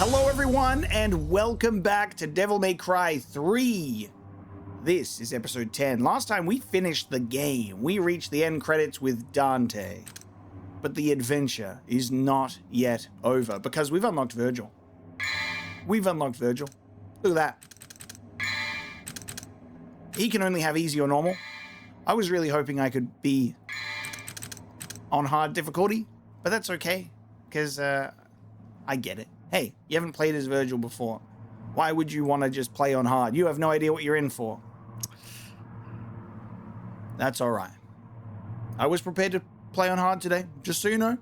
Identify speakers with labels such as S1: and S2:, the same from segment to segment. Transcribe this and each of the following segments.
S1: Hello everyone, and welcome back to Devil May Cry 3. This is episode 10. Last time we finished the game, we reached the end credits with Dante. But the adventure is not yet over, because we've unlocked Vergil. We've unlocked Vergil. Look at that. He can only have easy or normal. I was really hoping I could be on hard difficulty, but that's okay, because I get it. Hey, you haven't played as Vergil before. Why would you want to just play on hard? You have no idea what you're in for. That's alright. I was prepared to play on hard today, just so you know.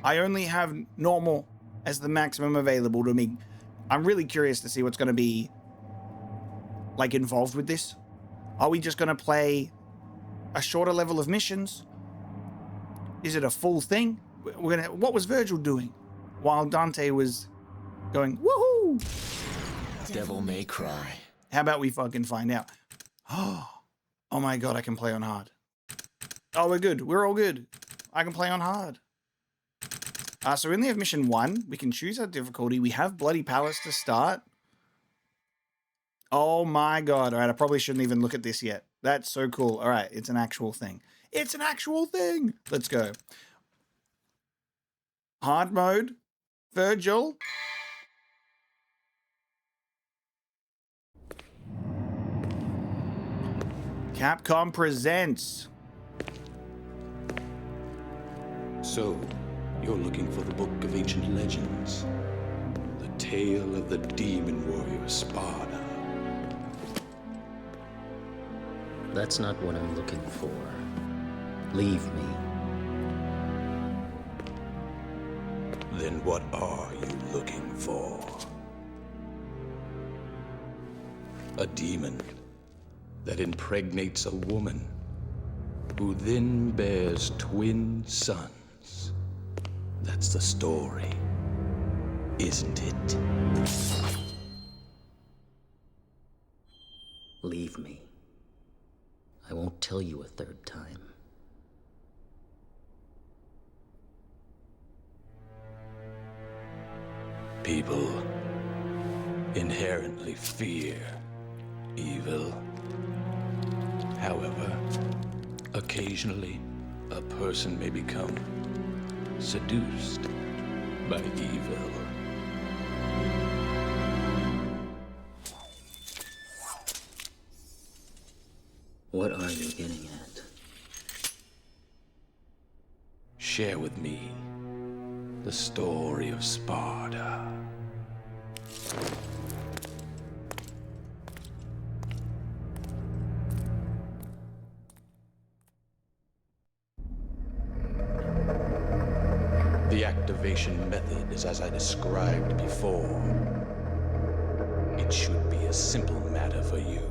S1: I only have normal as the maximum available to me. I'm really curious to see what's going to be like involved with this. Are we just going to play a shorter level of missions? Is it a full thing? What was Vergil doing while Dante was going, woohoo?
S2: Devil May Cry.
S1: How about we fucking find out? Oh my god, I can play on hard. Oh, we're good. We're all good. I can play on hard. So we only have mission 1. We can choose our difficulty. We have Bloody Palace to start. Oh my god. All right, I probably shouldn't even look at this yet. That's so cool. All right, it's an actual thing. It's an actual thing. Let's go. Hard mode. Vergil. Capcom presents.
S3: So, you're looking for the Book of Ancient Legends. The tale of the demon warrior Sparda.
S2: That's not what I'm looking for. Leave me.
S3: Then what are you looking for? A demon that impregnates a woman who then bears twin sons. That's the story, isn't it?
S2: Leave me. I won't tell you a third time.
S3: People inherently fear evil. However, occasionally, a person may become seduced by evil.
S2: What are you getting at?
S3: Share with me the story of Sparda. The activation method is as I described before. It should be a simple matter for you.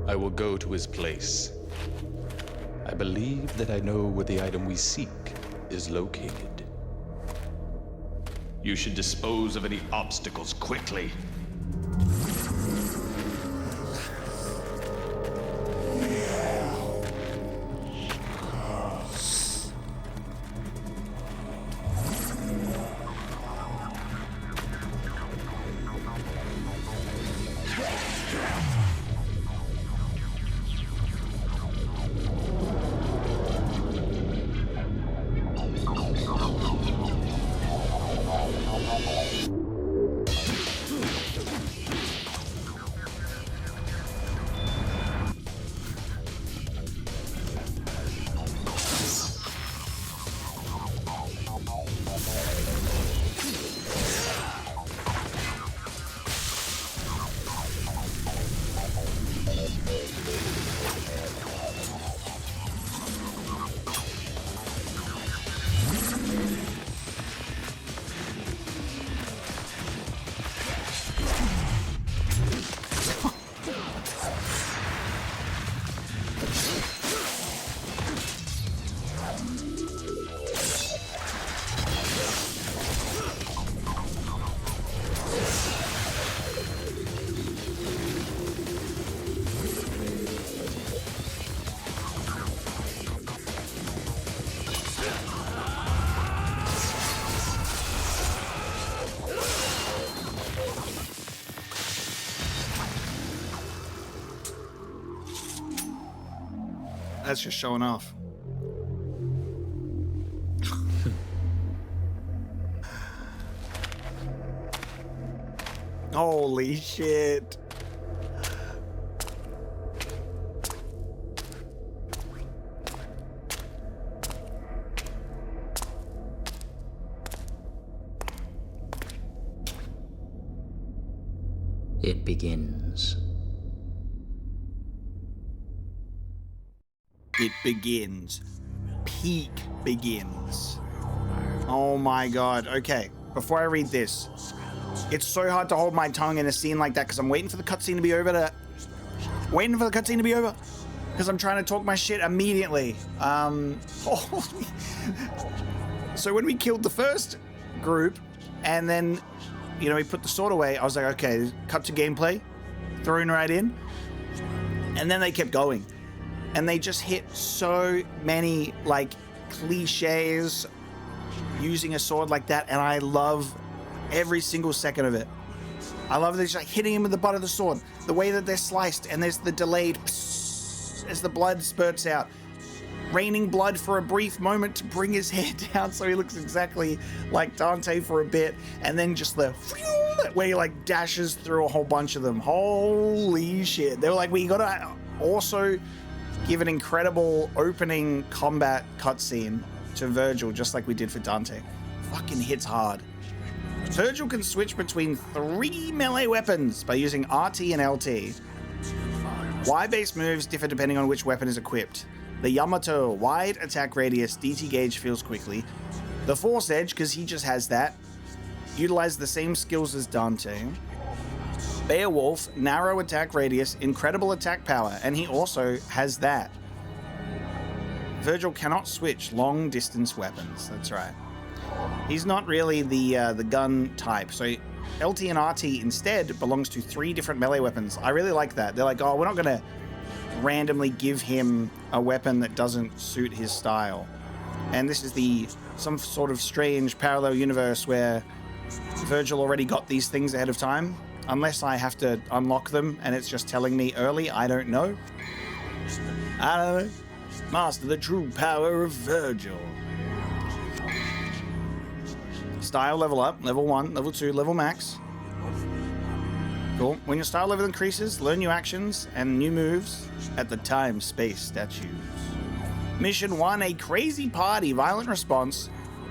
S3: I will go to his place. I believe that I know where the item we seek is located. You should dispose of any obstacles quickly.
S1: That's just showing off. Holy shit.
S2: It begins.
S1: It begins. Peak begins. Oh my god. Okay, before I read this, it's so hard to hold my tongue in a scene like that because I'm waiting for the cutscene to be over because I'm trying to talk my shit immediately. So when we killed the first group and then, you know, we put the sword away, I was like, okay, cut to gameplay, thrown right in. And then they kept going. And they just hit so many, like, cliches using a sword like that. And I love every single second of it. I love this, like, hitting him with the butt of the sword. The way that they're sliced, and there's the delayed psss as the blood spurts out. Raining blood for a brief moment to bring his hair down so he looks exactly like Dante for a bit, and then just the where he like dashes through a whole bunch of them. Holy shit. They were like, we gotta also give an incredible opening combat cutscene to Vergil, just like we did for Dante. Fucking hits hard. Vergil can switch between 3 melee weapons by using RT and LT. Y-based moves differ depending on which weapon is equipped. The Yamato, wide attack radius, DT gauge feels quickly. The Force Edge, because he just has that, utilize the same skills as Dante. Beowulf, narrow attack radius, incredible attack power, and he also has that. Vergil cannot switch long distance weapons, that's right. He's not really the gun type, so LT and RT instead belongs to 3 different melee weapons. I really like that. They're like, oh, we're not gonna randomly give him a weapon that doesn't suit his style. And this is some sort of strange parallel universe where Vergil already got these things ahead of time, unless I have to unlock them and it's just telling me early. I don't know. Master the true power of Vergil. Style level up, level 1, level 2, level max. Cool. When your style level increases, learn new actions and new moves at the time-space statues. Mission 1, a crazy party, violent response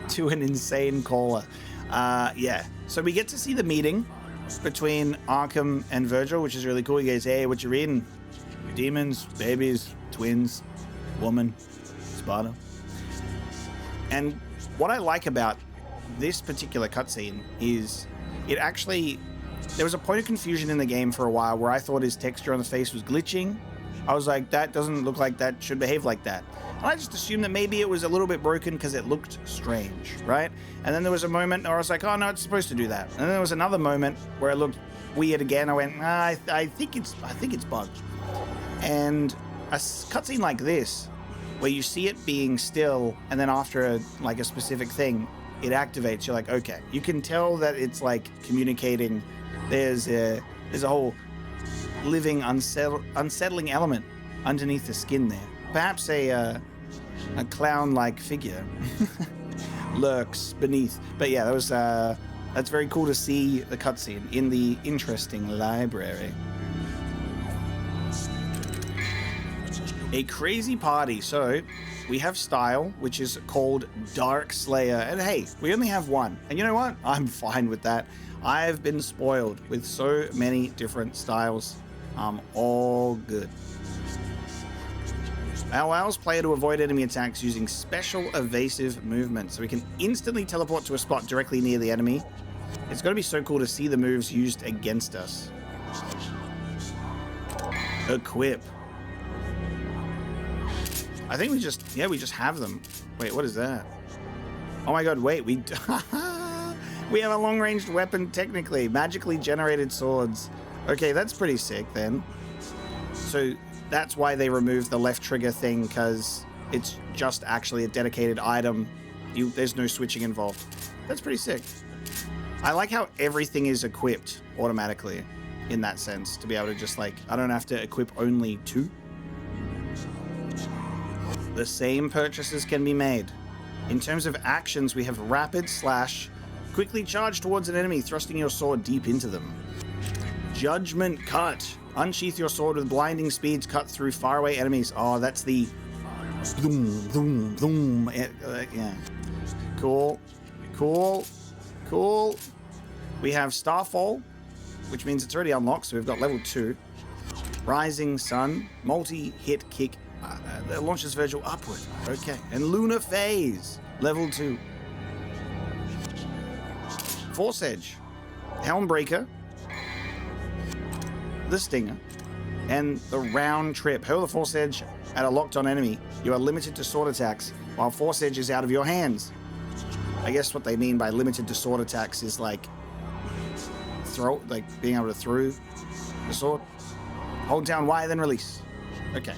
S1: to an insane caller. Yeah. So we get to see the meeting between Arkham and Vergil, which is really cool. He goes, hey, what you reading? Demons, babies, twins, woman, Sparta. And what I like about this particular cutscene is it actually... There was a point of confusion in the game for a while where I thought his texture on the face was glitching. I was like, that doesn't look like that should behave like that. And I just assumed that maybe it was a little bit broken because it looked strange, right? And then there was a moment where I was like, oh no, it's supposed to do that. And then there was another moment where it looked weird again. I went, I think it's bugged. And a cutscene like this, where you see it being still, and then after a specific thing, it activates. You're like, okay, you can tell that it's like communicating. There's a whole living, unsettling element underneath the skin there. Perhaps a clown-like figure lurks beneath. But yeah, that's very cool to see the cutscene in the interesting library. A crazy party. So we have style, which is called Dark Slayer. And hey, we only have one. And you know what? I'm fine with that. I've been spoiled with so many different styles. I'm all good. Allows player to avoid enemy attacks using special evasive movement. So we can instantly teleport to a spot directly near the enemy. It's going to be so cool to see the moves used against us. Equip. I think we just have them. Wait, what is that? Oh my god, wait, we have a long-ranged weapon, technically. Magically generated swords. Okay, that's pretty sick, then. So, that's why they removed the left trigger thing, because it's just actually a dedicated item. There's no switching involved. That's pretty sick. I like how everything is equipped automatically, in that sense, to be able to just, I don't have to equip only 2. The same purchases can be made. In terms of actions, we have rapid slash, quickly charge towards an enemy, thrusting your sword deep into them. Judgment cut. Unsheath your sword with blinding speeds, cut through faraway enemies. Oh, that's the zoom, zoom, zoom. Yeah. Cool. Cool. Cool. We have Starfall, which means it's already unlocked, so we've got level 2. Rising Sun, multi-hit kick, that launches Vergil upward. Okay. And Lunar Phase, level 2. Force Edge, Helmbreaker, the Stinger, and the Round Trip. Hurl the Force Edge at a locked-on enemy. You are limited to sword attacks, while Force Edge is out of your hands. I guess what they mean by limited to sword attacks is like being able to throw the sword. Hold down Y, then release. Okay.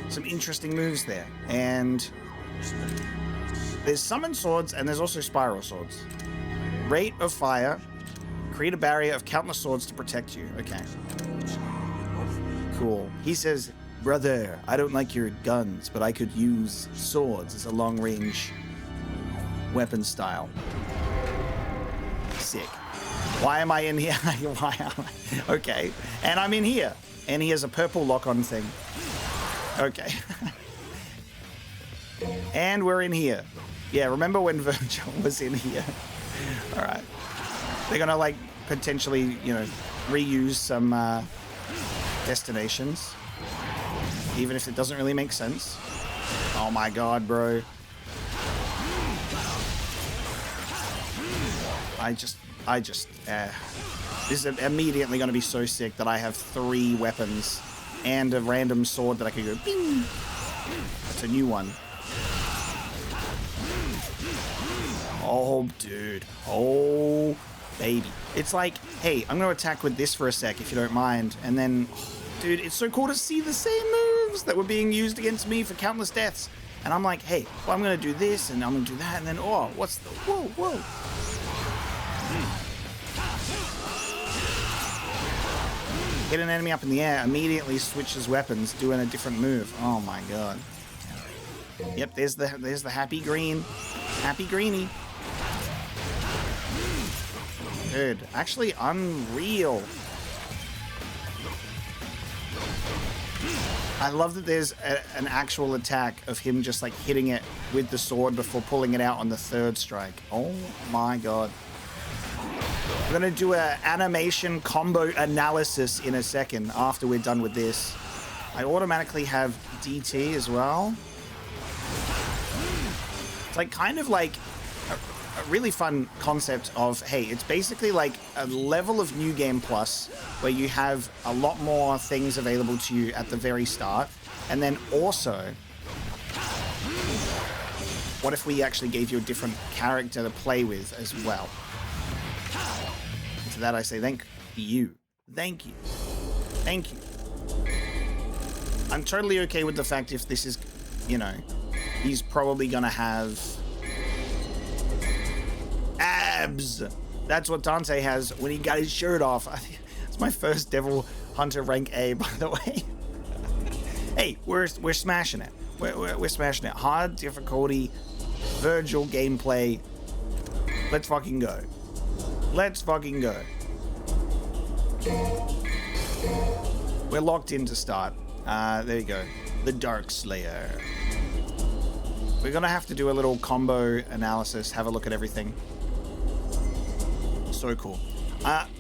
S1: Some interesting moves there. And there's summon swords, and there's also spiral swords. Rate of fire. Create a barrier of countless swords to protect you. Okay. Cool. He says, brother, I don't like your guns, but I could use swords as a long-range weapon style. Sick. Why am I in here? Why am I? Okay. And I'm in here. And he has a purple lock-on thing. Okay. And we're in here. Yeah, remember when Vergil was in here? All right. They're gonna like potentially, reuse some destinations, even if it doesn't really make sense. Oh my god, bro. This is immediately going to be so sick that I have 3 weapons and a random sword that I could go bing. That's a new one. Oh, dude. Oh, baby. It's like, hey, I'm going to attack with this for a sec if you don't mind. And then, dude, it's so cool to see the same moves that were being used against me for countless deaths. And I'm like, hey, well, I'm going to do this and I'm going to do that. And then, oh, what's the, whoa. Hit an enemy up in the air, immediately switches weapons, doing a different move. Oh my god. Yep, there's the happy green. Happy greenie. Dude, actually unreal. I love that there's an actual attack of him just like hitting it with the sword before pulling it out on the 3rd strike. Oh my god. We're going to do an animation combo analysis in a second after we're done with this. I automatically have DT as well. It's like kind of like a really fun concept of, hey, it's basically like a level of New Game Plus where you have a lot more things available to you at the very start. And then also, what if we actually gave you a different character to play with as well? To that I say thank you. Thank you. Thank you. I'm totally okay with the fact if this is, he's probably gonna have abs. That's what Dante has when he got his shirt off. It's my first Devil Hunter rank A, by the way. Hey, we're smashing it. We're smashing it. Hard difficulty, Vergil gameplay. Let's fucking go. Let's fucking go. We're locked in to start. There you go. The Dark Slayer. We're gonna have to do a little combo analysis, have a look at everything. So cool.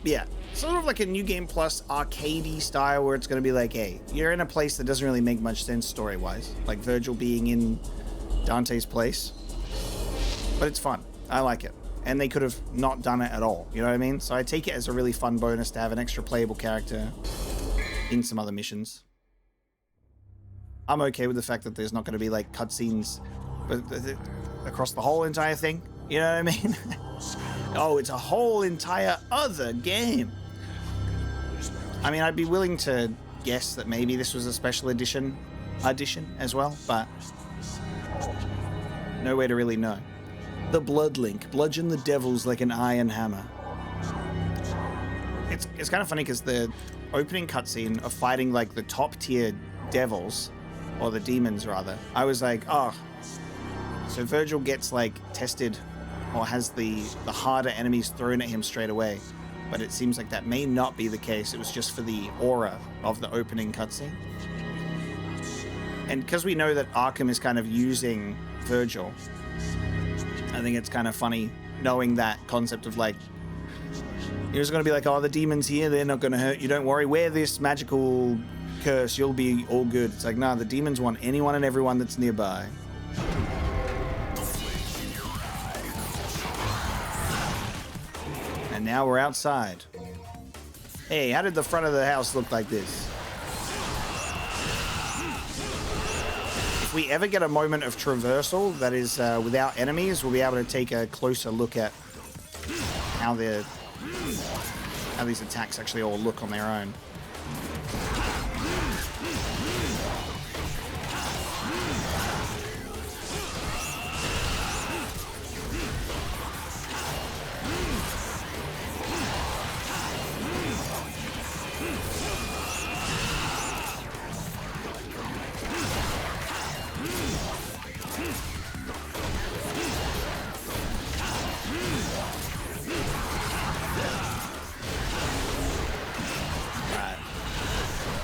S1: Yeah. Sort of like a New Game Plus arcadey style where it's gonna be like, hey, you're in a place that doesn't really make much sense story-wise. Like Vergil being in Dante's place. But it's fun. I like it. And they could have not done it at all. You know what I mean? So I take it as a really fun bonus to have an extra playable character in some other missions. I'm okay with the fact that there's not going to be like cutscenes across the whole entire thing. You know what I mean? Oh, it's a whole entire other game. I mean, I'd be willing to guess that maybe this was a special edition as well, but no way to really know. The Blood Link. Bludgeon the devils like an iron hammer. It's kind of funny because the opening cutscene of fighting like the top tier devils or the demons rather. I was like, oh, so Vergil gets like tested or has the harder enemies thrown at him straight away. But it seems like that may not be the case. It was just for the aura of the opening cutscene. And because we know that Arkham is kind of using Vergil, I think it's kind of funny knowing that concept of like, you're just going to be like, oh, the demons here, they're not going to hurt you. Don't worry. Wear this magical curse. You'll be all good. It's like, nah, the demons want anyone and everyone that's nearby. And now we're outside. Hey, how did the front of the house look like this? If we ever get a moment of traversal that is without enemies, we'll be able to take a closer look at how these attacks actually all look on their own.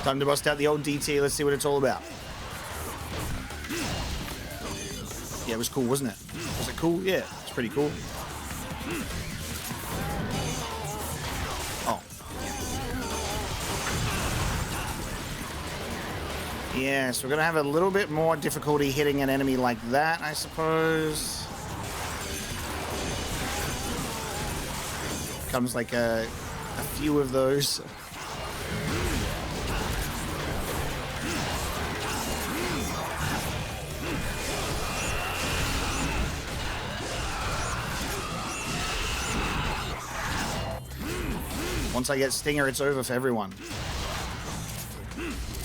S1: Time to bust out the old DT. Let's see what it's all about. Yeah, it was cool, wasn't it? Was it cool? Yeah, it's pretty cool. Oh. Yeah, so we're going to have a little bit more difficulty hitting an enemy like that, I suppose. Comes like a few of those. Once I get Stinger, it's over for everyone.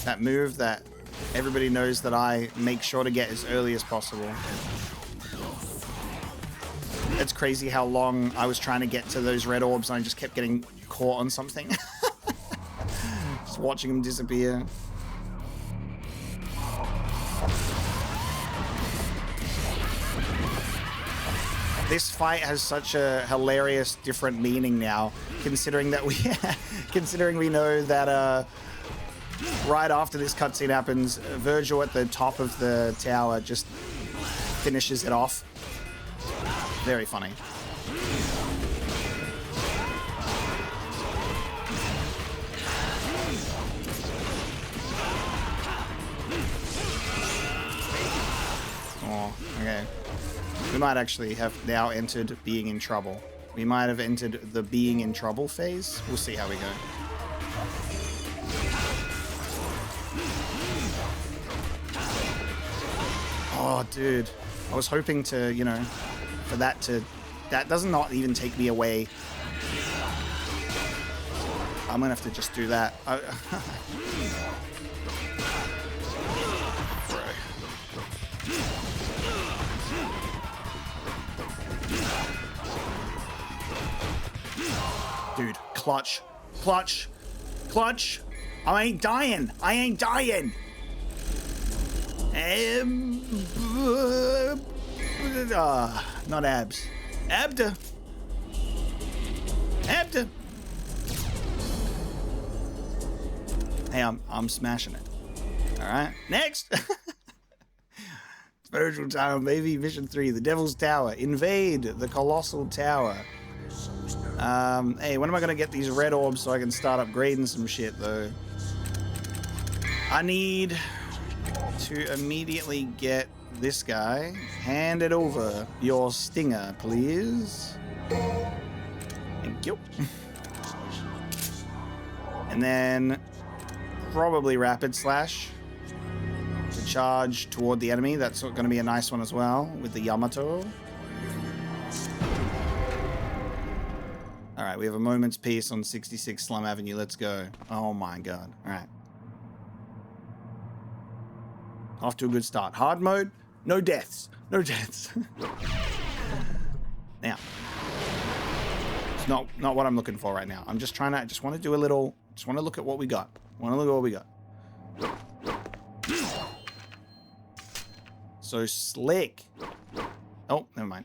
S1: That move that everybody knows that I make sure to get as early as possible. It's crazy how long I was trying to get to those red orbs and I just kept getting caught on something. Just watching them disappear. This fight has such a hilarious different meaning now, considering that we know that right after this cutscene happens, Vergil at the top of the tower just finishes it off. Very funny. Oh, okay. We might actually have now entered being in trouble. We might have entered the being in trouble phase. We'll see how we go. Oh, dude. I was hoping to, you know, for that to... That does not even take me away. I'm gonna have to just do that. Dude, clutch, clutch, clutch. I ain't dying. I ain't dying. Not abs. Abda. Abda. Hey, I'm smashing it. All right, next. Spiritual time, baby. Mission 3, the Devil's Tower. Invade the Colossal Tower. Hey, when am I gonna get these red orbs so I can start upgrading some shit, though? I need to immediately get this guy. Hand it over. Your Stinger, please. Thank you. And then probably Rapid Slash to charge toward the enemy. That's going to be a nice one as well with the Yamato. All right, we have a moment's peace on 66 Slum Avenue. Let's go. Oh my god. All right. Off to a good start. Hard mode, no deaths. No deaths. Now, it's not what I'm looking for right now. I'm just trying to, I just want to do a little, just want to look at what we got. Want to look at what we got. So slick. Oh, never mind.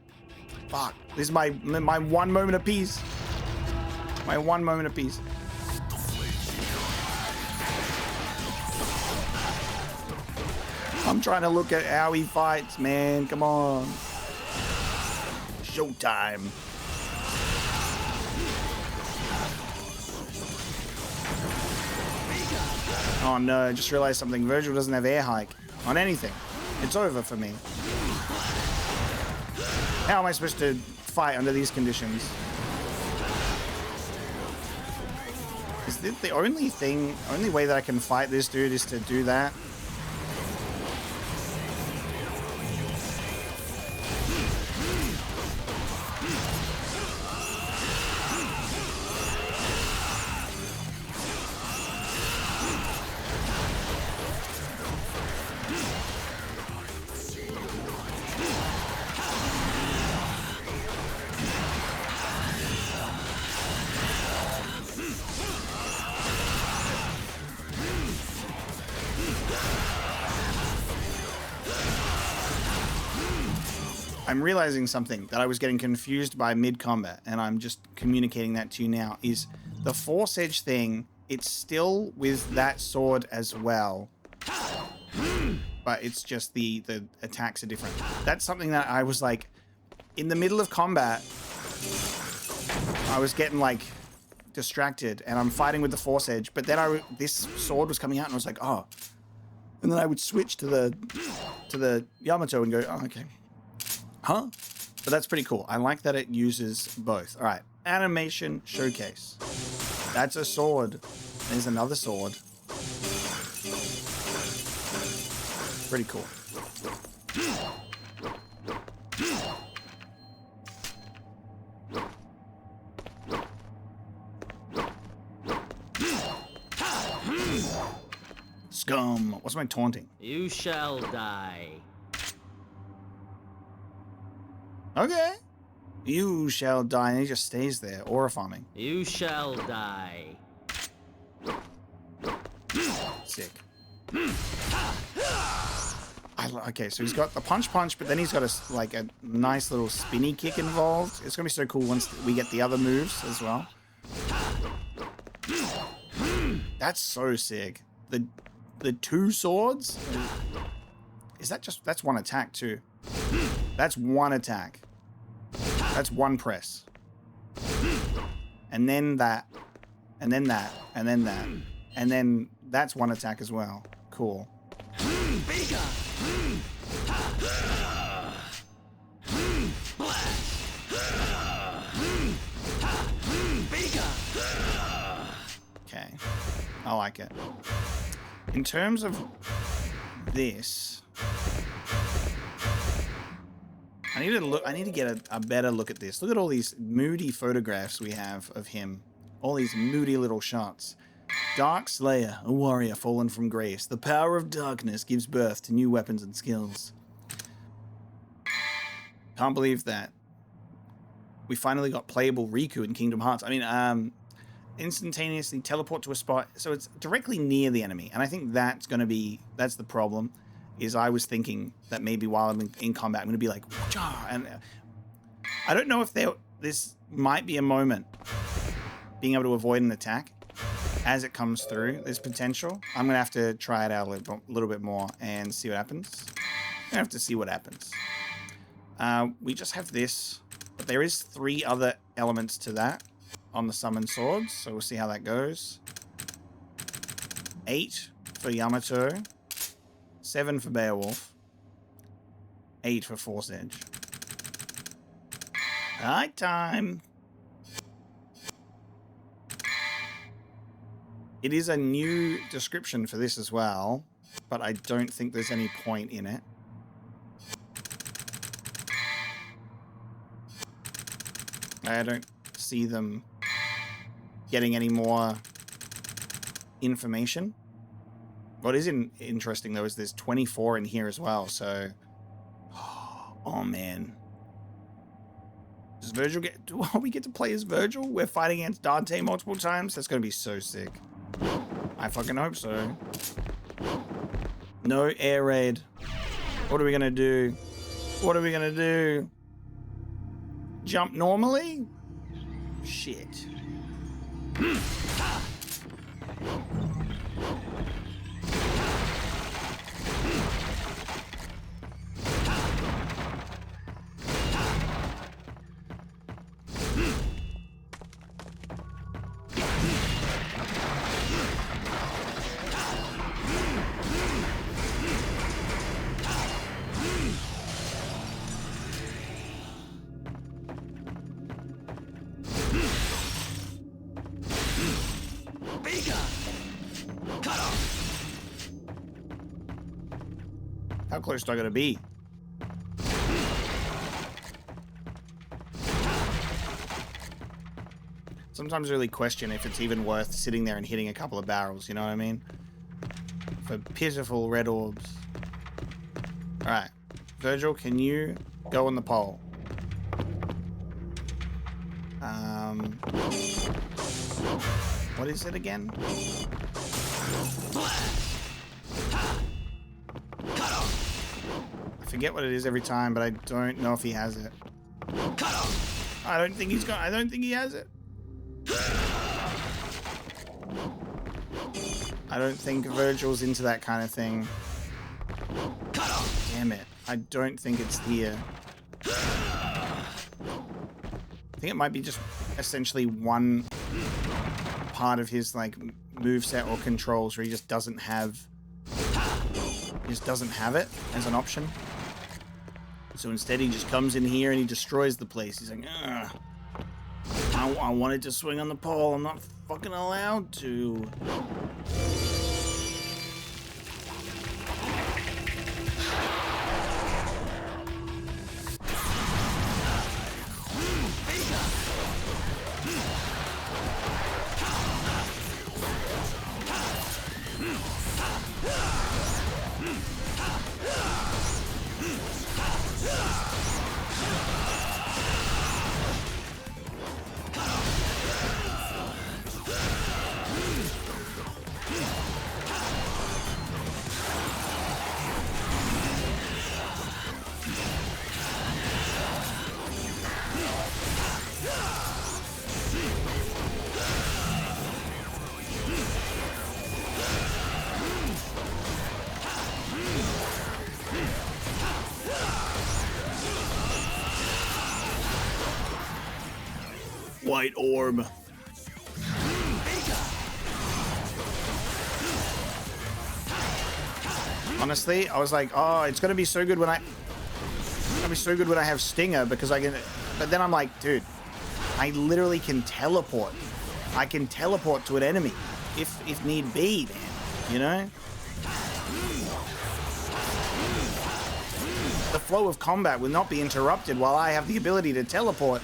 S1: Fuck. This is my one moment of peace. My one moment of peace. I'm trying to look at how he fights, man. Come on. Showtime. Oh no, I just realized something. Vergil doesn't have air hike on anything. It's over for me. How am I supposed to fight under these conditions? Is this the only way that I can fight this dude is to do that? I'm realizing something that I was getting confused by mid-combat, and I'm just communicating that to you now, is the Force Edge thing, it's still with that sword as well, but it's just the attacks are different. That's something that I was like, in the middle of combat, I was getting like distracted, and I'm fighting with the Force Edge, but then this sword was coming out, and I was like, oh. And then I would switch to the Yamato and go, oh, okay. Huh? But that's pretty cool. I like that it uses both. All right. Animation showcase. That's a sword. There's another sword. Pretty cool. Scum. What's my taunting?
S4: You shall die.
S1: Okay. You shall die, and he just stays there, aura farming.
S4: You shall die.
S1: Sick. Okay, so he's got the punch, but then he's got a nice little spinny kick involved. It's gonna be so cool once we get the other moves as well. That's so sick. The two swords. Is that just? That's one attack too. That's one attack. That's one press. And then that. And then that. And then that. And then that's one attack as well. Cool. Okay. I like it. In terms of this, I need to get a better look at this. Look at all these moody photographs we have of him. All these moody little shots. Dark Slayer, a warrior fallen from grace. The power of darkness gives birth to new weapons and skills. Can't believe that we finally got playable Riku in Kingdom Hearts. I mean, instantaneously teleport to a spot, so it's directly near the enemy. And I think that's the problem. Is I was thinking that maybe while I'm in combat, I'm going to be like, Wah! And I don't know if this might be a moment being able to avoid an attack as it comes through. There's potential. I'm going to have to try it out a little bit more and see what happens. I'm going to have to see what happens. We just have this, but there is 3 other elements to that on the summon swords, so we'll see how that goes. 8 for Yamato. 7 for Beowulf. 8 for Force Edge. Night time. It is a new description for this as well, but I don't think there's any point in it. I don't see them getting any more information. What is interesting, though, is there's 24 in here as well, so... Oh, man. Does Vergil get... Do we get to play as Vergil? We're fighting against Dante multiple times? That's going to be so sick. I fucking hope so. No air raid. What are we gonna do? What are we gonna do? Jump normally? Shit. How close do I gotta be? Sometimes I really question if it's even worth sitting there and hitting a couple of barrels, you know what I mean? For pitiful red orbs. Alright. Vergil, can you go on the pole? What is it again? I forget what it is every time, but I don't know if he has it. I don't think he's got. I don't think he has it. I don't think Vergil's into that kind of thing. Damn it. I don't think it's here. I think it might be just essentially one part of his like moveset or controls where he just doesn't have it as an option. So instead he just comes in here and he destroys the place. He's like, ugh. I wanted to swing on the pole. I'm not fucking allowed to. White orb. Honestly, I was like, oh, it's gonna be so good when I have Stinger because I can. But then I'm like, dude, I literally can teleport. I can teleport to an enemy if need be, man. You know. The flow of combat will not be interrupted while I have the ability to teleport.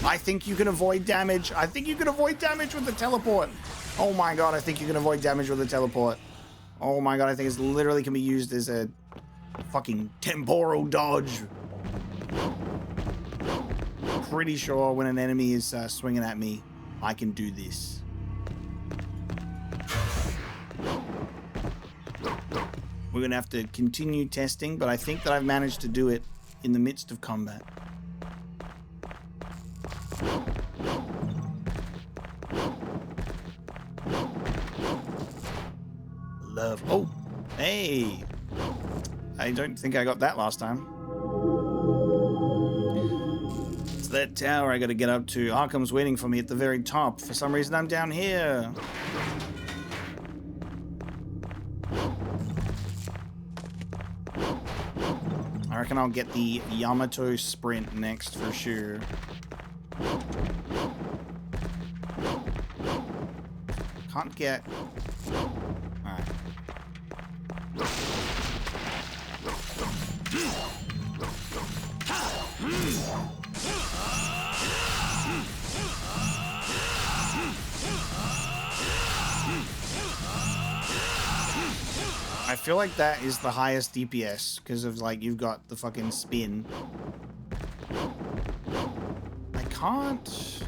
S1: I think you can avoid damage. I think you can avoid damage with the teleport. Oh my god, I think you can avoid damage with the teleport. Oh my god, I think it's literally can be used as a fucking temporal dodge. Pretty sure when an enemy is swinging at me, I can do this. We're gonna have to continue testing, but I think that I've managed to do it in the midst of combat. Love. Oh, hey. I don't think I got that last time. It's that tower I gotta get up to. Arkham's waiting for me at the very top. For some reason, I'm down here. I reckon I'll get the Yamato sprint next for sure. Can't get... Alright. I feel like that is the highest DPS because of like you've got the fucking spin. I can't.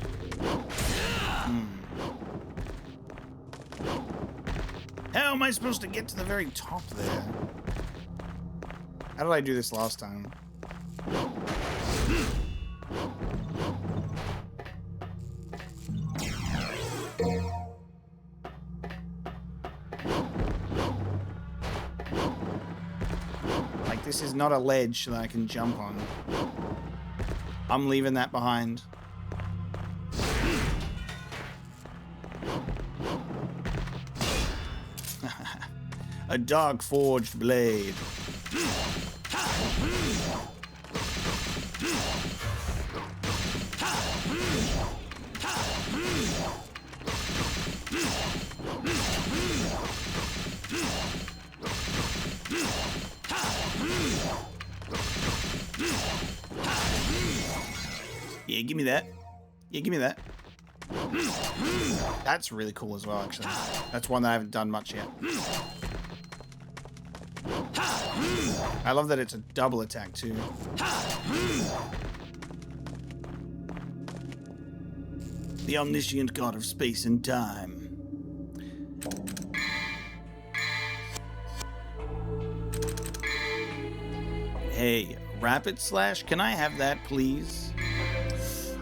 S1: How am I supposed to get to the very top there? How did I do this last time? Like, this is not a ledge that I can jump on. I'm leaving that behind. A dark forged blade. Yeah, give me that. Yeah, give me that. That's really cool as well, actually. That's one that I haven't done much yet. I love that it's a double attack, too. The omniscient god of space and time. Hey, rapid slash, can I have that, please?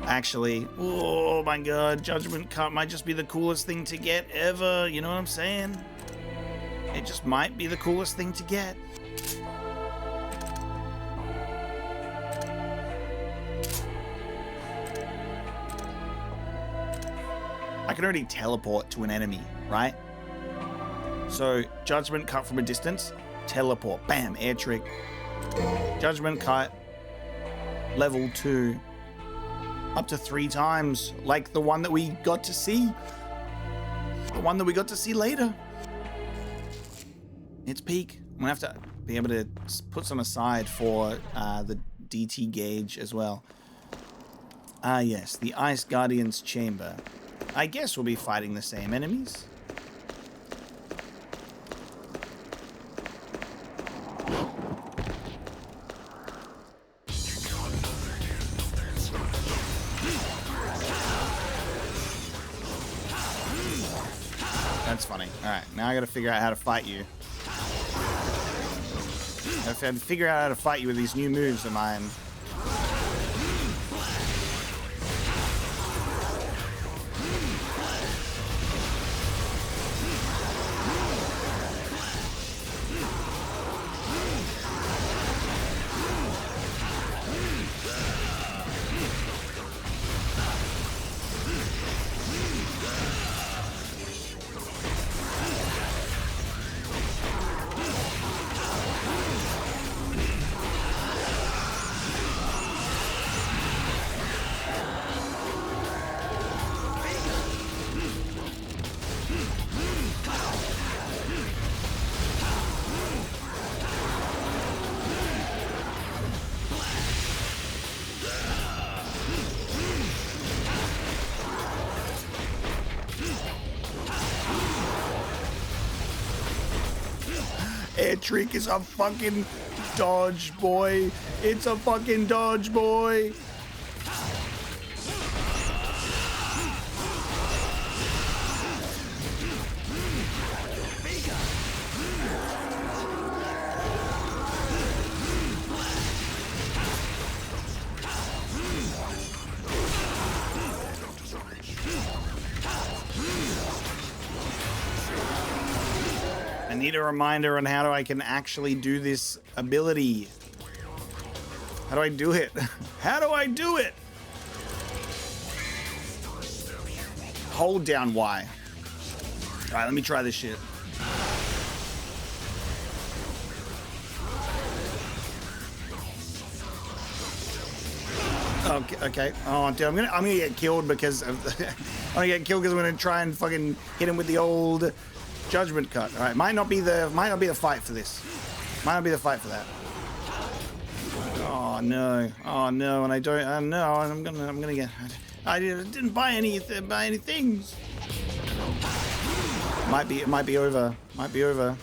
S1: Actually, oh my god, Judgment Cut might just be the coolest thing to get ever, you know what I'm saying? It just might be the coolest thing to get. I can already teleport to an enemy, right? So, Judgment Cut from a distance, teleport, bam, air trick. Judgment Cut, level 2. Up to 3 times, like the one that we got to see. The one that we got to see later. It's peak. I'm gonna have to be able to put some aside for the DT gauge as well. Ah, yes, the Ice Guardian's Chamber. I guess we'll be fighting the same enemies. That's funny. Alright, now I gotta figure out how to fight you. I have to figure out how to fight you with these new moves of mine. Air trick is a fucking dodge, boy. It's a fucking dodge, boy. I need a reminder on how I can actually do this ability. How do I do it? How do I do it? Hold down Y. All right, let me try this shit. Okay. Oh, dude, I'm gonna get killed because of I'm gonna get killed because I'm gonna try and fucking hit him with the old Judgment Cut. All right, might not be the fight for this. Might not be the fight for that. Oh no! Oh no! And I don't. No, I'm gonna get. I didn't buy any things. It might be over. Might be over.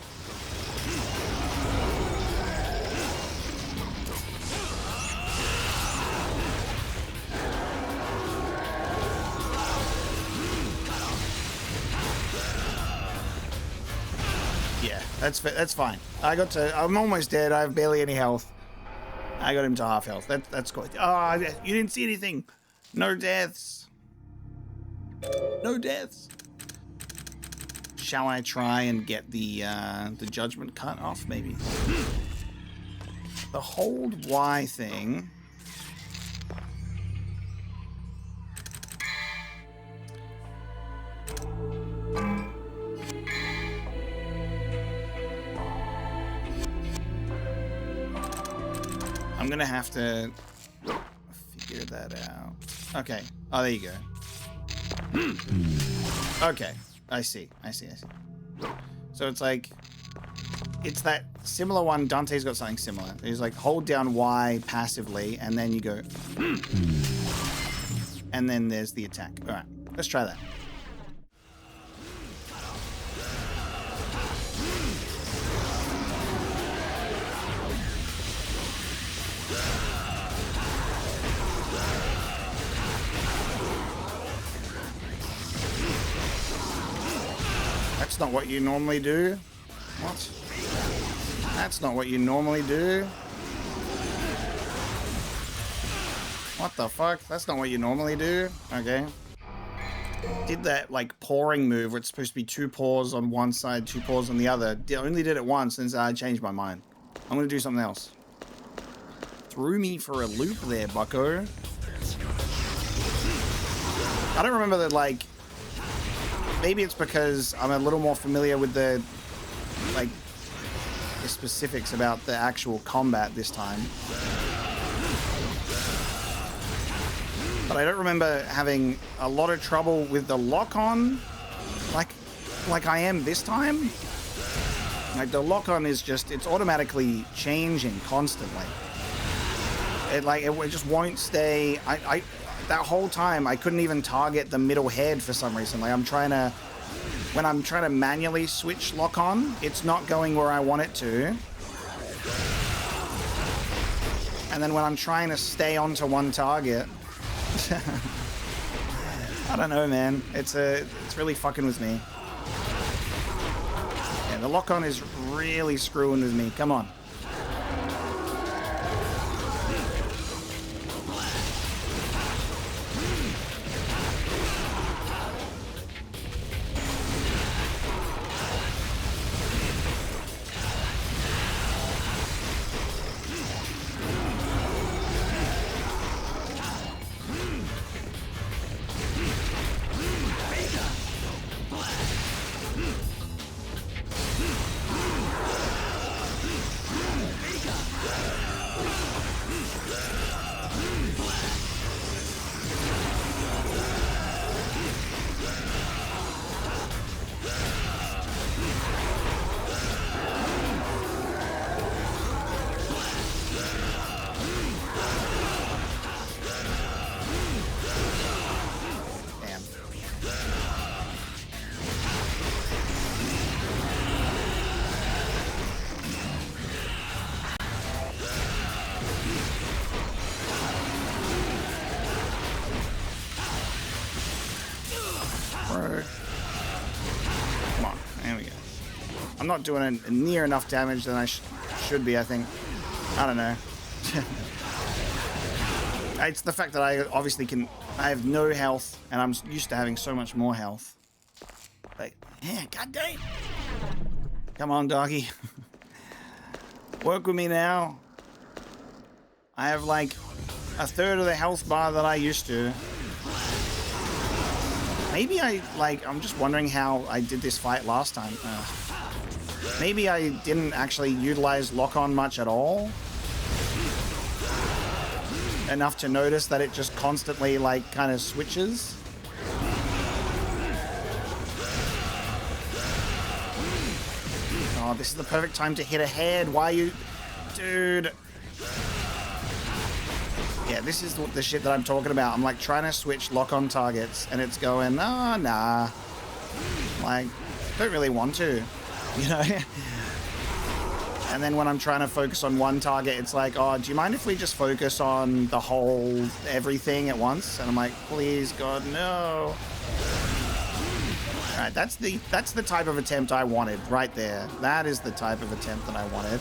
S1: That's fine. I'm almost dead. I have barely any health. I got him to half health. That's good. Oh, you didn't see anything. No deaths. No deaths. Shall I try and get the judgment cut off? Maybe. The hold Y thing. I'm gonna have to figure that out. Okay. Oh, there you go. Okay. I see. So it's like, it's that similar one. Dante's got something similar. He's like, hold down Y passively, and then you go, and then there's the attack. All right, let's try that. That's not what you normally do. What? That's not what you normally do. What the fuck? That's not what you normally do. Okay. Did that like pouring move where it's supposed to be 2 paws on one side, 2 paws on the other. Only did it once and I changed my mind. I'm gonna do something else. Threw me for a loop there, bucko. I don't remember that, like, maybe it's because I'm a little more familiar with the, like, the specifics about the actual combat this time. But I don't remember having a lot of trouble with the lock-on, like I am this time. Like, the lock-on is just, it's automatically changing constantly. It just won't stay. That whole time, I couldn't even target the middle head for some reason. Like, when I'm trying to manually switch lock on, it's not going where I want it to. And then when I'm trying to stay onto one target, I don't know, man. It's really fucking with me. Yeah, the lock on is really screwing with me. Come on. I'm not doing near enough damage than I should be, I think. I don't know. It's the fact that I obviously I have no health, and I'm used to having so much more health. Like, yeah, goddamn. Come on, doggy. Work with me now. I have like 1/3 of the health bar that I used to. Maybe I'm just wondering how I did this fight last time. Maybe I didn't actually utilize lock-on much at all. Enough to notice that it just constantly, like, kind of switches. Oh, this is the perfect time to hit ahead. Why are you... Dude. Yeah, this is the shit that I'm talking about. I'm, like, trying to switch lock-on targets, and it's going, oh, nah. Like, don't really want to. You know? And then when I'm trying to focus on one target, it's like, oh, do you mind if we just focus on the whole everything at once? And I'm like, please, God, no. All right, that's the type of attempt I wanted right there. That is the type of attempt that I wanted.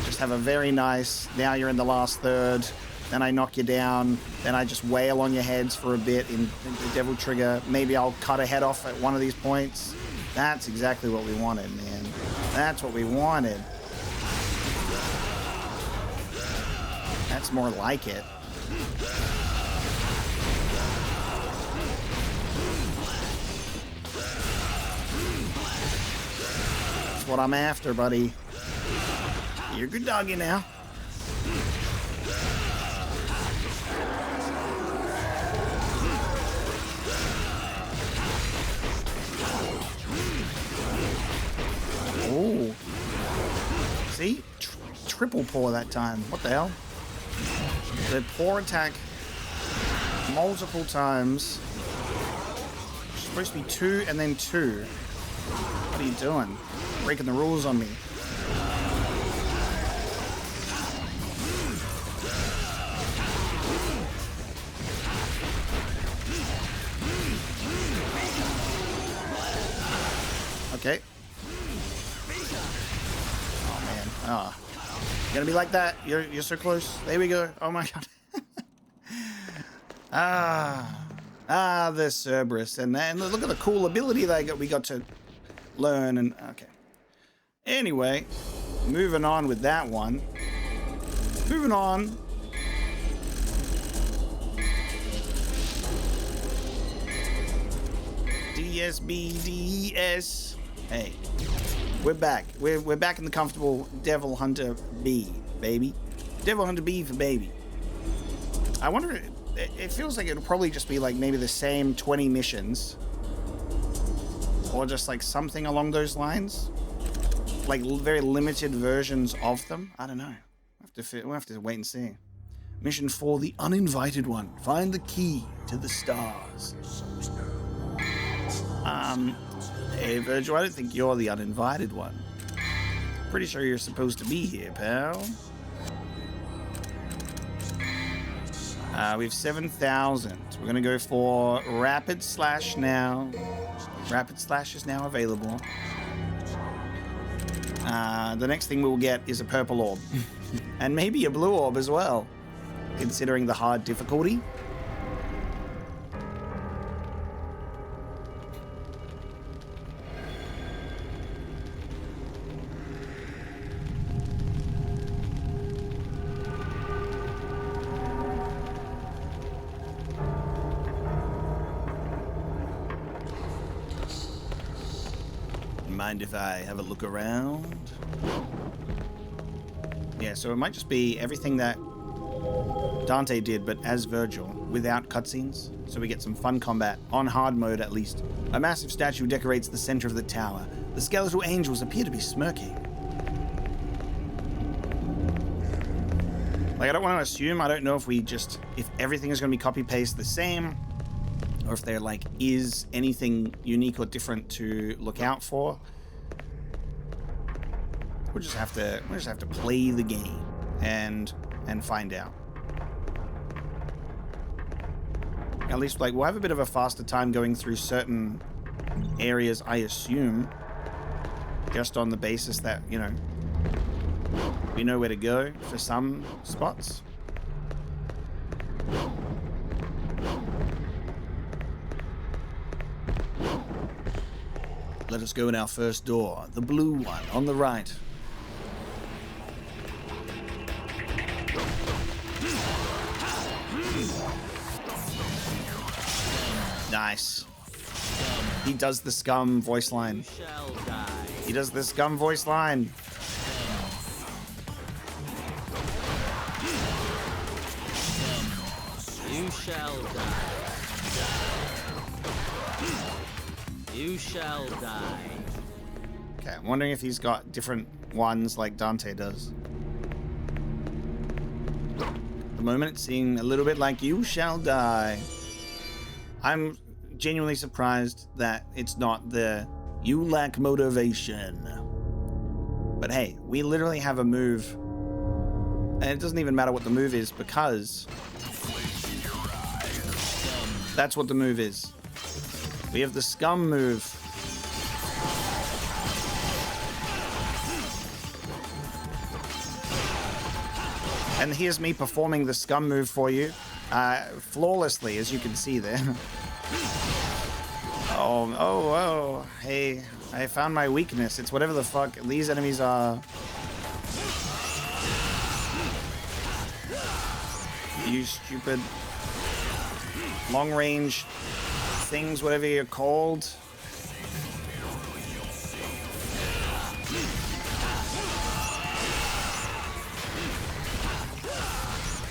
S1: Just have a very nice, now you're in the last third, then I knock you down, then I just wail on your heads for a bit in the Devil Trigger. Maybe I'll cut a head off at one of these points. That's exactly what we wanted, man. That's what we wanted. That's more like it. That's what I'm after, buddy. You're a good doggy now. Oh. See? Triple pour that time. What the hell? The pour attack multiple times. It's supposed to be 2 and then 2. What are you doing? Breaking the rules on me. Okay. Oh man. Oh. Gonna be like that. You're so close. There we go. Oh my god. The Cerberus. And look at the cool ability we got to learn. And okay. Anyway, moving on with that one. Moving on. DSBDES. Hey, we're back. We're back in the comfortable Devil Hunter B, baby. Devil Hunter B for baby. I wonder. It feels like it'll probably just be like maybe the same 20 missions, or just like something along those lines, like very limited versions of them. I don't know. We'll have to wait and see. Mission 4: The Uninvited One. Find the key to the stars. Hey, Vergil, I don't think you're the uninvited one. Pretty sure you're supposed to be here, pal. We have 7,000. We're gonna go for Rapid Slash now. Rapid Slash is now available. The next thing we'll get is a purple orb. And maybe a blue orb as well, considering the hard difficulty. Mind if I have a look around? Yeah, so it might just be everything that Dante did, but as Vergil, without cutscenes. So we get some fun combat, on hard mode at least. A massive statue decorates the center of the tower. The skeletal angels appear to be smirking. Like, I don't want to assume, I don't know if if everything is going to be copy-paste the same, or if there, like, is anything unique or different to look out for. We'll just have to play the game and find out. At least, like, we'll have a bit of a faster time going through certain areas, I assume, just on the basis that, you know, we know where to go for some spots. Let us go in our first door, the blue one on the right. Nice. He does the scum voice line. He does the scum voice line.
S4: You shall die. You shall die.
S1: Okay, I'm wondering if he's got different ones like Dante does. At the moment, it's seeming a little bit like you shall die. I'm genuinely surprised that it's not the you lack motivation. But hey, we literally have a move, and it doesn't even matter what the move is because that's what the move is. We have the scum move. And here's me performing the scum move for you. Flawlessly, as you can see there. Oh, hey, I found my weakness. It's whatever the fuck these enemies are. You stupid long-range things, whatever you're called.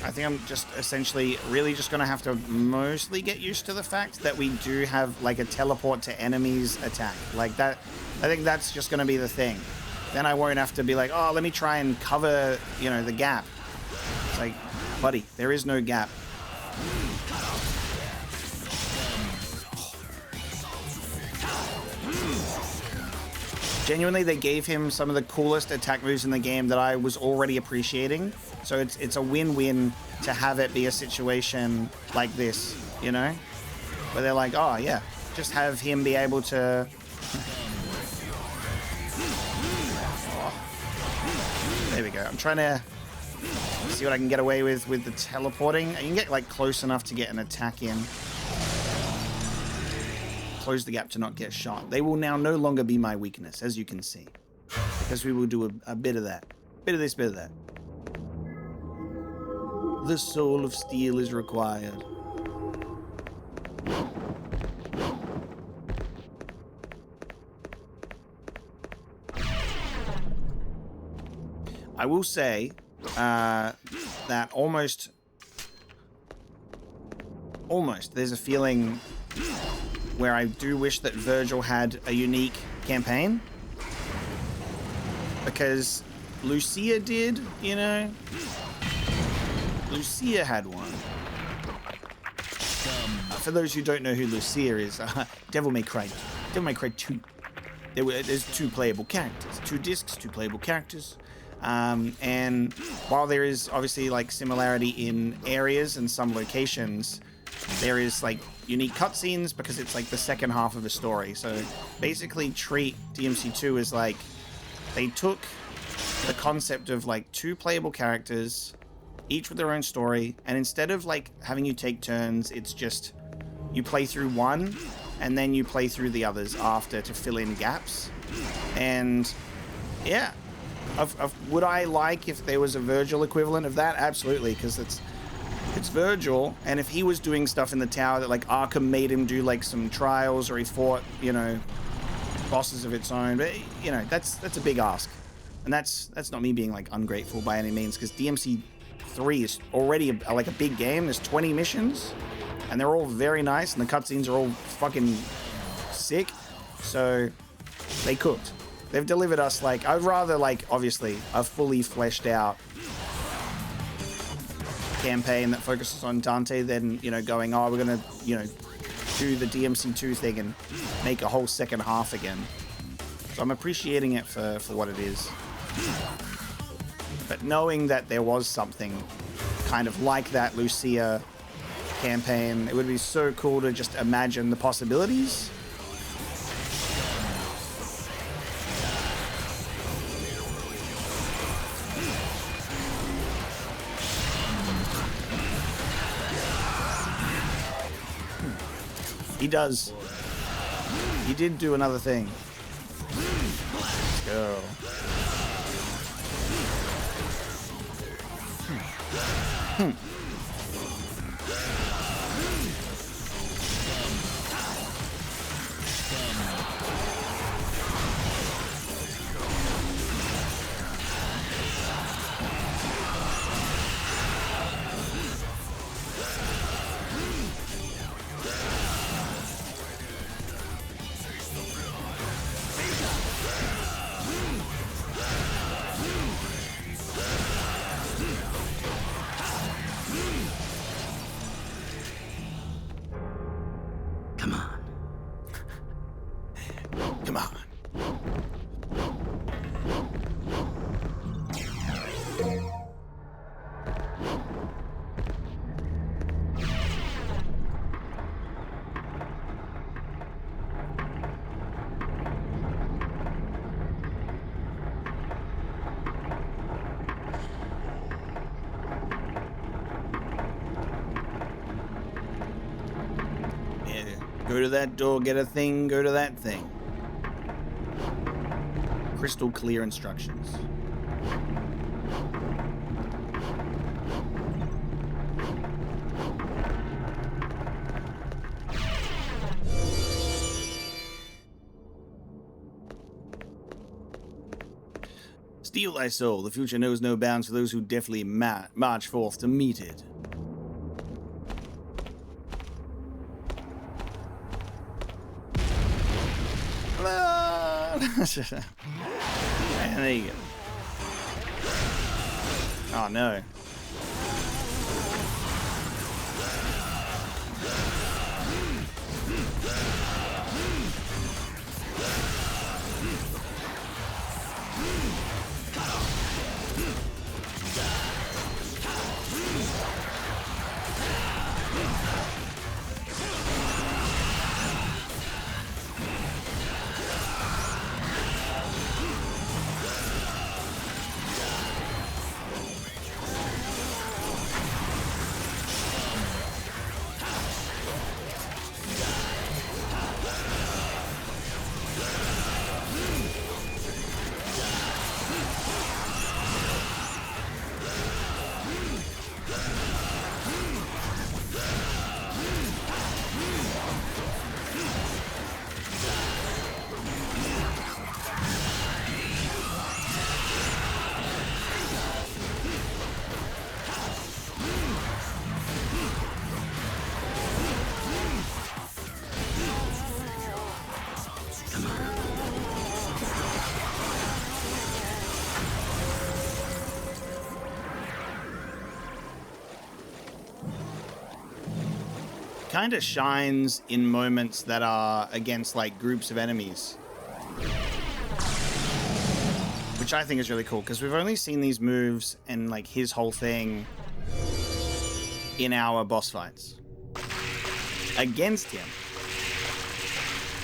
S1: I think I'm just essentially really just going to have to mostly get used to the fact that we do have like a teleport to enemies attack. Like that, I think that's just going to be the thing. Then I won't have to be like, oh, let me try and cover, you know, the gap. It's like, buddy, there is no gap. Genuinely, they gave him some of the coolest attack moves in the game that I was already appreciating. So it's a win-win to have it be a situation like this, you know? Where they're like, oh, yeah, just have him be able to... Oh. There we go. I'm trying to see what I can get away with the teleporting. You can get, like, close enough to get an attack in. Close the gap to not get shot. They will now no longer be my weakness, as you can see. Because we will do a bit of that. Bit of this, bit of that. The soul of steel is required. I will say that almost there's a feeling where I do wish that Vergil had a unique campaign. Because Lucia did, you know? Lucia had one. For those who don't know who Lucia is, Devil May Cry 2. There's 2 playable characters. 2 discs, 2 playable characters. And while there is obviously like similarity in areas and some locations, there is like unique cutscenes because it's like the second half of a story. So basically treat DMC2 as like they took the concept of like 2 playable characters, each with their own story, and instead of like having you take turns, it's just you play through one and then you play through the others after to fill in gaps. And yeah, would I like if there was a Vergil equivalent of that? Absolutely, because it's Vergil, and if he was doing stuff in the tower that like Arkham made him do, like some trials, or he fought, you know, bosses of its own, but you know, that's a big ask. And that's not me being like ungrateful by any means, because DMC3 is already like a big game. There's 20 missions, and they're all very nice, and the cutscenes are all fucking sick. So they cooked. They've delivered us like, I'd rather like obviously a fully fleshed out campaign that focuses on Dante than, you know, going, oh, we're gonna, you know, do the DMC2 thing and make a whole second half again. So I'm appreciating it for what it is. But knowing that there was something kind of like that Lucia campaign, it would be so cool to just imagine the possibilities. He does. He did do another thing. Let's go. Come on. Come on. Go to that door, get a thing, go to that thing. Crystal clear instructions. Steel thy soul, the future knows no bounds for those who deftly march forth to meet it. And there you go. Oh no. Kind of shines in moments that are against like groups of enemies, which I think is really cool because we've only seen these moves and like his whole thing in our boss fights against him.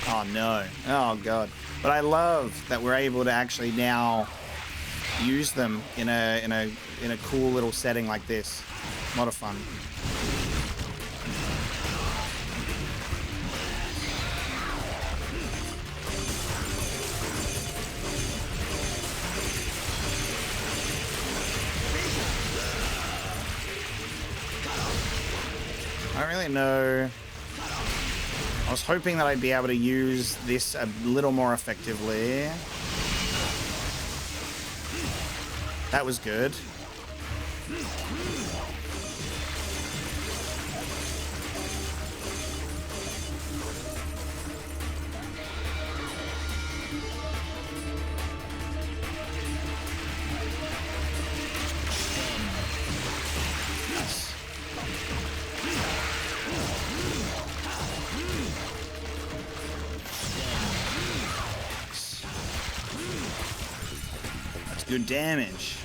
S1: Oh no, oh god. But I love that we're able to actually now use them in a cool little setting like this. A lot of fun. I don't really know. I was hoping that I'd be able to use this a little more effectively. That was good. Good damage.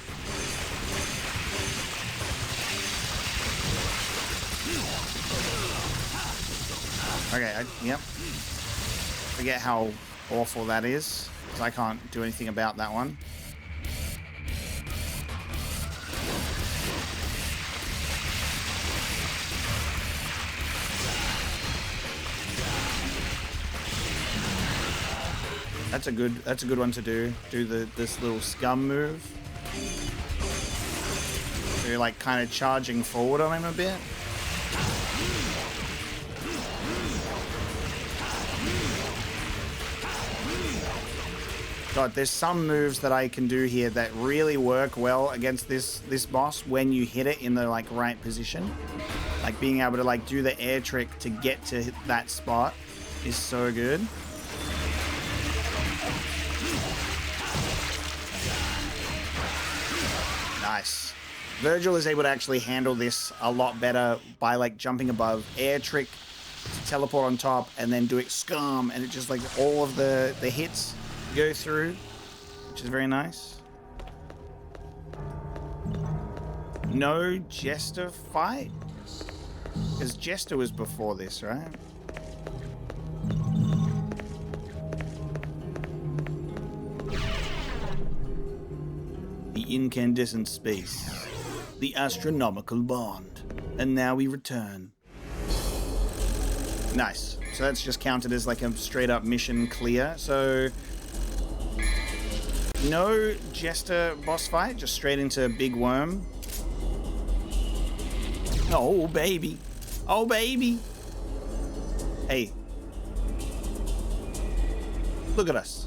S1: Okay, yep. Forget how awful that is, because I can't do anything about that one. That's a good one to do. Do this little scum move. So you're like kind of charging forward on him a bit. God, there's some moves that I can do here that really work well against this boss when you hit it in the like right position. Like being able to like do the air trick to get to that spot is so good. Nice. Vergil is able to actually handle this a lot better by like jumping above, air trick, teleport on top, and then do it scum, and it just like all of the hits go through, which is very nice. No Jester fight? Because Jester was before this, right? The incandescent space. The astronomical bond. And now we return. Nice. So that's just counted as like a straight up mission clear. So no Jester boss fight, just straight into Big Worm. Oh, baby. Oh, baby. Hey. Look at us.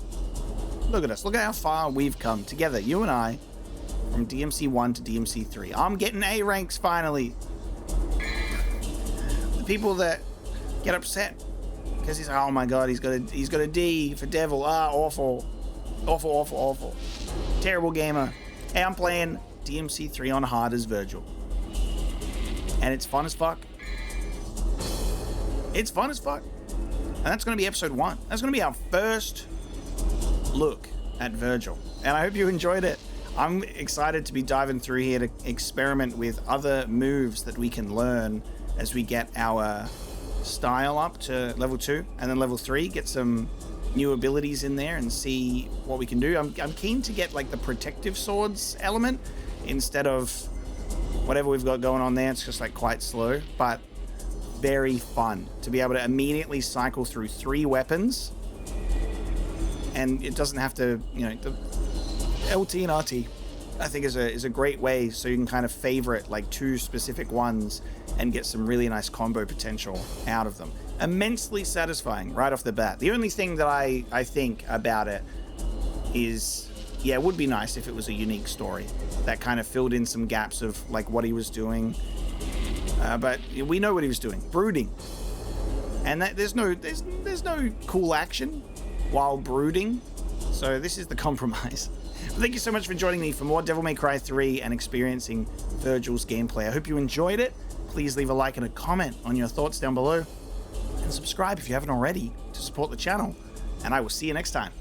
S1: Look at us. Look at how far we've come together, you and I, from DMC1 to DMC3. I'm getting A ranks finally. The people that get upset because he's, oh my god, he's got a D for devil. Ah, awful. Awful, awful, awful. Terrible gamer. Hey, I'm playing DMC3 on hard as Vergil. And it's fun as fuck. It's fun as fuck. And that's going to be episode 1. That's going to be our first look at Vergil. And I hope you enjoyed it. I'm excited to be diving through here to experiment with other moves that we can learn as we get our style up to level 2 and then level 3. Get some new abilities in there and see what we can do. I'm keen to get like the protective swords element instead of whatever we've got going on there. It's just like quite slow, but very fun to be able to immediately cycle through 3 weapons, and it doesn't have to, you know, the LT and RT I think is a great way so you can kind of favorite like 2 specific ones and get some really nice combo potential out of them. Immensely satisfying right off the bat. The only thing that I think about it is, yeah, it would be nice if it was a unique story that kind of filled in some gaps of like what he was doing. But we know what he was doing, brooding, and that there's no cool action while brooding. So this is the compromise. Thank you so much for joining me for more Devil May Cry 3 and experiencing Vergil's gameplay. I hope you enjoyed it. Please leave a like and a comment on your thoughts down below, and subscribe if you haven't already to support the channel. And I will see you next time.